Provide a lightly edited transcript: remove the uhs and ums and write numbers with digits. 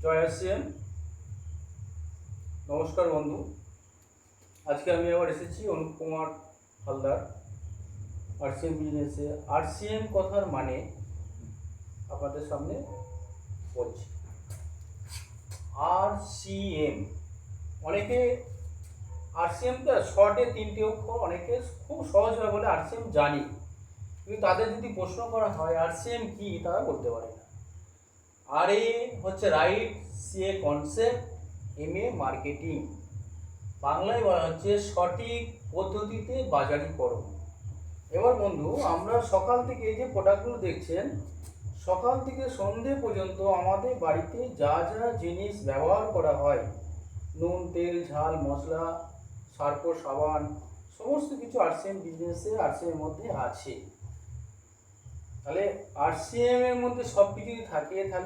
জয় আসিএম। নমস্কার বন্ধু, আজকে আমি আবার এসেছি অনুপ কুমার হালদার আরসিএম বিজনেসে। আরসিএম কথার মানে আপনাদের সামনে বলছি। আরসিএম, অনেকে আরসিএমটা শর্টে 3টে অক্ষর, অনেকে খুব সহজভাবে বলে আরসিএম জানি, কিন্তু তাদের যদি প্রশ্ন করা হয় আরসিএম কি, তারা বলতে পারে না। আর এ হচ্ছে right, CA concept, MA marketing. বাংলায় বলা হচ্ছে সঠিক পদ্ধতিতে বাজারিকরণ। এবার বন্ধু, আমরা সকাল থেকে এই যে প্রোডাক্টগুলো দেখছেন, সকাল থেকে সন্ধে পর্যন্ত আমাদের বাড়িতে যা যা জিনিস ব্যবহার করা হয়, নুন, তেল, ঝাল, মশলা, সার্ফ, সাবান, সমস্ত কিছু আরসিএম বিজনেসে আরসিএম মধ্যে আছে। তাহলে আরসিএম এর মধ্যে সব কিছু থাকে, তাহলে